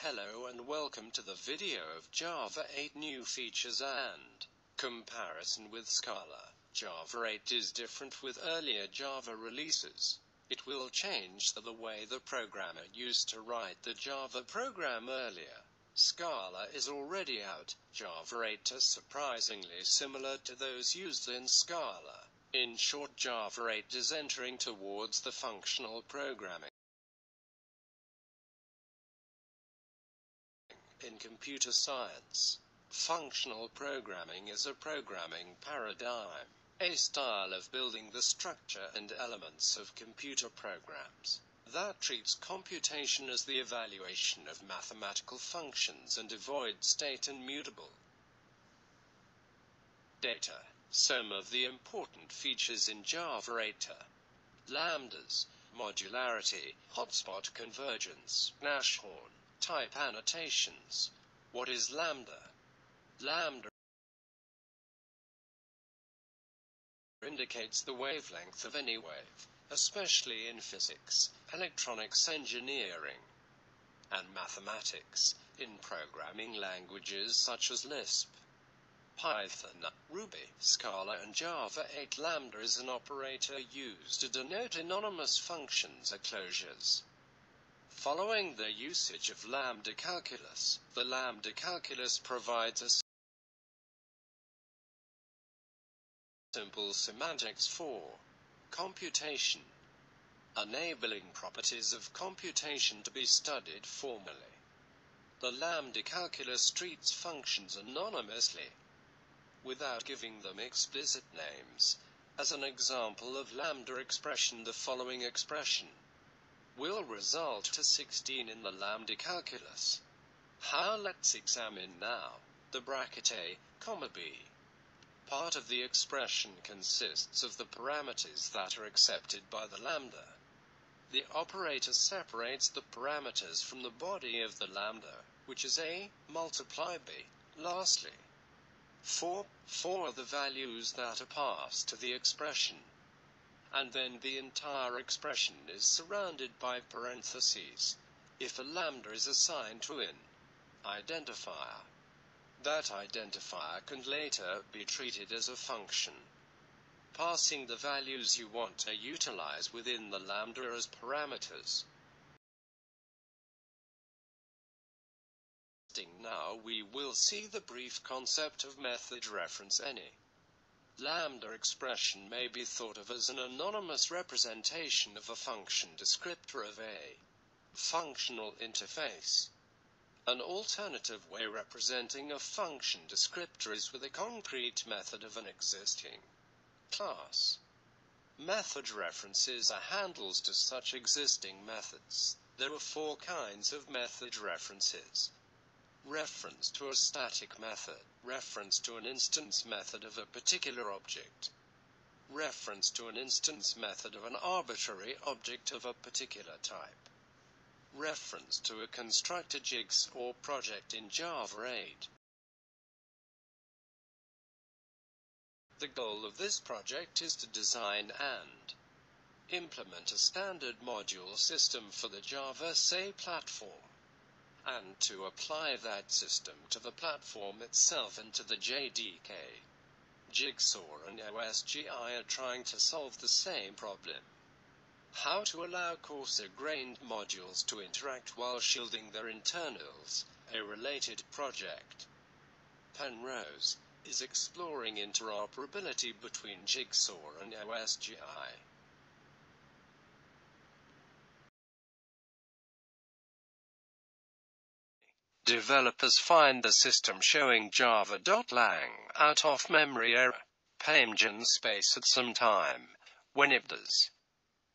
Hello and welcome to the video of Java 8 new features and comparison with Scala. Java 8 is different with earlier Java releases. It will change the way the programmer used to write the Java program earlier. Scala is already out. Java 8 is surprisingly similar to those used in Scala. In short, Java 8 is entering towards the functional programming. In computer science, functional programming is a programming paradigm, a style of building the structure and elements of computer programs that treats computation as the evaluation of mathematical functions and avoids state and mutable data. Some of the important features in Java 8 are Lambdas, Modularity, Hotspot, Convergence, Nashhorn. Type annotations. What is Lambda? Lambda indicates the wavelength of any wave, especially in physics, electronics engineering, and mathematics, in programming languages such as Lisp, Python, Ruby, Scala and Java 8. Lambda is an operator used to denote anonymous functions or closures. Following the usage of lambda calculus, the lambda calculus provides a simple semantics for computation, enabling properties of computation to be studied formally. The lambda calculus treats functions anonymously, without giving them explicit names. As an example of lambda expression, the following expression will result to 16 in the lambda calculus. How? Let's examine now. The bracket a, comma b. Part of the expression consists of the parameters that are accepted by the lambda. The operator separates the parameters from the body of the lambda, which is a multiply b. Lastly, 4 are the values that are passed to the expression, and then the entire expression is surrounded by parentheses. If a lambda is assigned to an identifier, that identifier can later be treated as a function, passing the values you want to utilize within the lambda as parameters. Now we will see the brief concept of method reference. Any lambda expression may be thought of as an anonymous representation of a function descriptor of a functional interface. An alternative way representing a function descriptor is with a concrete method of an existing class. Method references are handles to such existing methods. There are 4 kinds of method references. Reference to a static method, reference to an instance method of a particular object, reference to an instance method of an arbitrary object of a particular type, reference to a constructor. Jigsaw project in Java 8. The goal of this project is to design and implement a standard module system for the Java SE platform, and to apply that system to the platform itself and to the JDK. Jigsaw and OSGI are trying to solve the same problem: how to allow coarser-grained modules to interact while shielding their internals. A related project, Penrose, is exploring interoperability between Jigsaw and OSGI. Developers find the system showing java.lang out of memory error, page space at some time. When it does,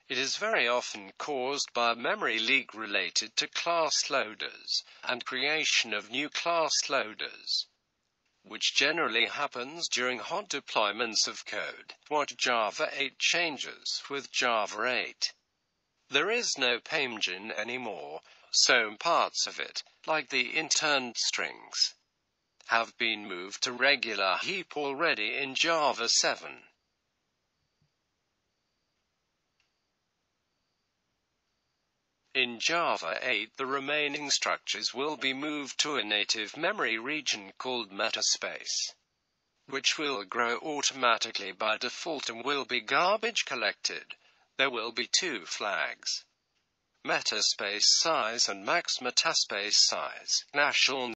it is very often caused by memory leak related to class loaders, and creation of new class loaders, which generally happens during hot deployments of code. What Java 8 changes with Java 8? There is no page anymore. So parts of it, like the interned strings, have been moved to regular heap already in Java 7. In Java 8, the remaining structures will be moved to a native memory region called metaspace, which will grow automatically by default and will be garbage collected. There will be two flags: metaspace size and max metaspace size. Nashhorn's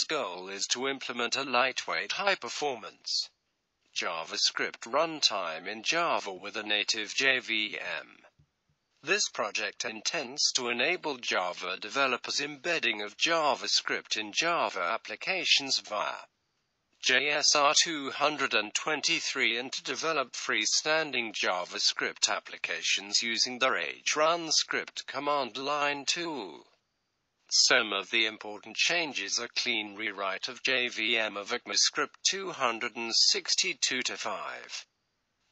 goal is to implement a lightweight, high-performance JavaScript runtime in Java with a native JVM. This project intends to enable Java developers embedding of JavaScript in Java applications via JSR 223 and to develop freestanding JavaScript applications using the hrun script command line tool. Some of the important changes are clean rewrite of JVM of ECMAScript 262-5.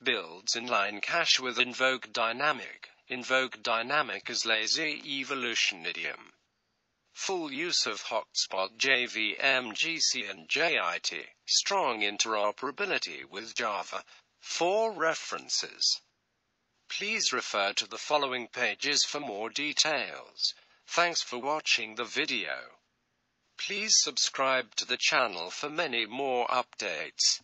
Builds inline cache with invoke dynamic. Invoke dynamic as lazy evolution idiom. Full use of Hotspot JVM GC and JIT. Strong interoperability with Java. For references, please refer to the following pages for more details. Thanks for watching the video. Please subscribe to the channel for many more updates.